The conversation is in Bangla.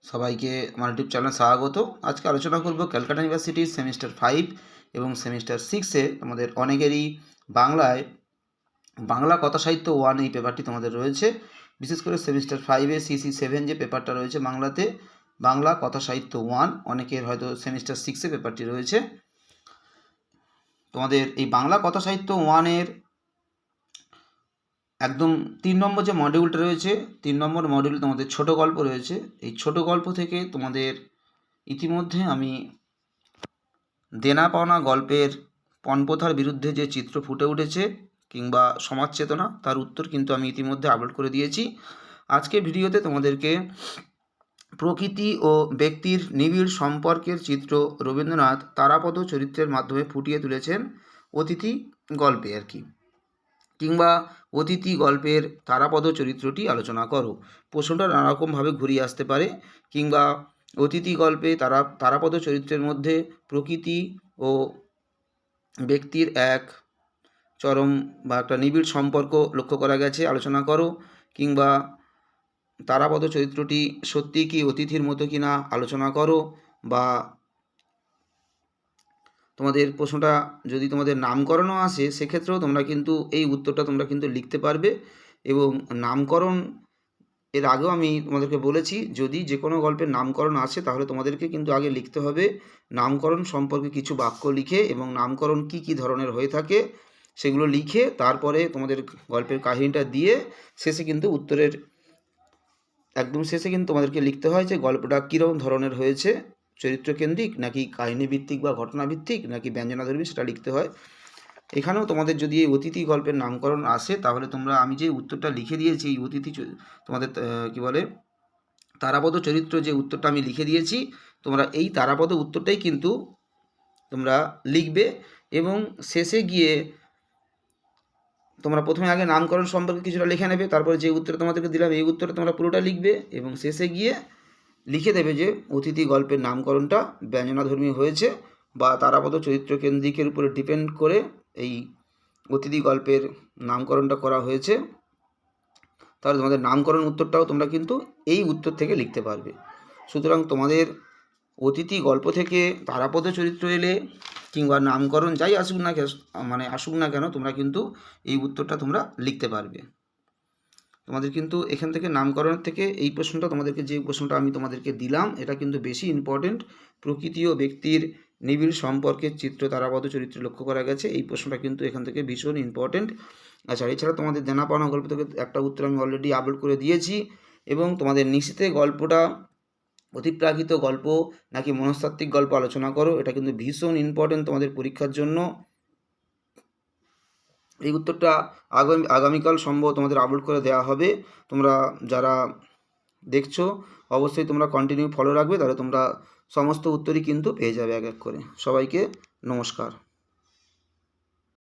সবাইকে আমার ইউটিউব চ্যানেলে স্বাগত। আজকে আলোচনা করব ক্যালকাটা ইউনিভার্সিটির সেমিস্টার 5 এবং সেমিস্টার 6-এ তোমাদের অনেকেরই বাংলা কথা সাহিত্য 1 এই পেপারটি তোমাদের রয়েছে। বিশেষ করে সেমিস্টার 5-এ CC 7 যে পেপারটা রয়েছে বাংলাতে, বাংলা কথা সাহিত্য 1, অনেকের হয়তো সেমিস্টার 6-এ পেপারটি রয়েছে। তোমাদের এই বাংলা কথা সাহিত্য 1-এর একদম 3 নম্বর যে মডিউলটা রয়েছে, 3 নম্বর মডিউল তোমাদের ছোট গল্প রয়েছে। এই ছোট গল্প থেকে তোমাদের ইতিমধ্যে আমি দেনা পাওনা গল্পের পণপ্রথার বিরুদ্ধে যে চিত্র ফুটে উঠেছে কিংবা সমাজ চেতনা, তার উত্তর কিন্তু আমি ইতিমধ্যে আপলোড করে দিয়েছি। আজকের ভিডিওতে তোমাদেরকে প্রকৃতি ও ব্যক্তির নিবিড় সম্পর্কের চিত্র রবীন্দ্রনাথ তারাপদ চরিত্রের মাধ্যমে ফুটিয়ে তুলেছেন অতিথি গল্পে কিংবা অতিথি গল্পের তারাপদ চরিত্রটি আলোচনা করো। প্রশ্নটা নানারকমভাবে ঘুরিয়ে আসতে পারে। কিংবা অতিথি গল্পে তারাপদ চরিত্রের মধ্যে প্রকৃতি ও ব্যক্তির এক চরম বা একটা নিবিড় সম্পর্ক লক্ষ্য করা গেছে, আলোচনা করো। কিংবা তারাপদ চরিত্রটি সত্যি কি অতিথির মতো কিনা আলোচনা করো। বা তোমাদের প্রশ্নটা যদি তোমাদের নামকরণও আসে, সেক্ষেত্রেও তোমরা কিন্তু এই উত্তরটা তোমরা কিন্তু লিখতে পারবে। এবং নামকরণ এর আগেও আমি তোমাদেরকে বলেছি, যদি যে কোনো গল্পের নামকরণ আসে তাহলে তোমাদেরকে কিন্তু আগে লিখতে হবে নামকরণ সম্পর্কে কিছু বাক্য লিখে, এবং নামকরণ কি কি ধরনের হয়ে থাকে সেগুলো লিখে তারপরে তোমাদের গল্পের কাহিনীটা দিয়ে শেষে কিন্তু উত্তরের একদম শেষে কিন্তু তোমাদেরকে লিখতে হয় যে গল্পটা কীরকম ধরনের হয়েছে, চরিত্রকেন্দ্রিক নাকি কাহিনীভিত্তিক বা ঘটনাভিত্তিক নাকি ব্যঞ্জনাধর্মী, সেটা লিখতে হয়। এখানেও তোমাদের যদি এই অতিথি গল্পের নামকরণ আসে তাহলে তোমরা আমি যে উত্তরটা লিখে দিয়েছি, এই অতিথি তোমাদের কি বলে তারাপদ চরিত্র যে উত্তরটা আমি লিখে দিয়েছি, তোমরা এই তারাপদ উত্তরটাই কিন্তু তোমরা লিখবে। এবং শেষে গিয়ে তোমরা প্রথমে আগে নামকরণ সম্পর্কে কিছুটা লিখে নেবে, তারপরে যে উত্তর তোমাদেরকে দিলাম এই উত্তরটা তোমরা পুরোটা লিখবে, এবং শেষে গিয়ে লিখে দেবে যে অতিথি গল্পের নামকরণটা ব্যঞ্জনাধর্মী হয়েছে বা তারাপদ চরিত্র কেন্দ্রিকের উপরে ডিপেন্ড করে এই অতিথি গল্পের নামকরণটা করা হয়েছে। তাহলে তোমাদের নামকরণ উত্তরটাও তোমরা কিন্তু এই উত্তর থেকে লিখতে পারবে। সুতরাং তোমাদের অতিথি গল্প থেকে তারাপদ চরিত্র এলে কিংবা নামকরণ যাই আসুক না কেন তোমরা কিন্তু এই উত্তরটা তোমরা লিখতে পারবে। তোমাদের কিন্তু এখান থেকে নামকরণ থেকে এই প্রশ্নটা তোমাদেরকে, যে প্রশ্নটা আমি তোমাদেরকে দিলাম, এটা কিন্তু বেশি ইম্পর্টেন্ট। প্রকৃতি ও ব্যক্তির নিবিড় সম্পর্কের চিত্র তারাপদ চরিত্রে লক্ষ্য করা গেছে, এই প্রশ্নটা কিন্তু এখান থেকে ভীষণ ইম্পর্টেন্ট। আচ্ছা, এছাড়া তোমাদের দেনা পাওনা গল্প থেকে একটা উত্তর আমি অলরেডি আপলোড করে দিয়েছি। এবং তোমাদের নিশীথে গল্পটা অতিপ্রাকৃত গল্প নাকি মনস্তাত্ত্বিক গল্প আলোচনা করো, এটা কিন্তু ভীষণ ইম্পর্টেন্ট তোমাদের পরীক্ষার জন্য। এই উত্তরটা আগামীকাল সম্ভব তোমাদের আপলোড করে দেওয়া হবে। তোমরা যারা দেখছো অবশ্যই তোমরা কন্টিনিউ ফলো রাখবে, তাহলে তোমরা সমস্ত উত্তরই কিন্তু পেয়ে যাবে এক এক করে। সবাইকে নমস্কার।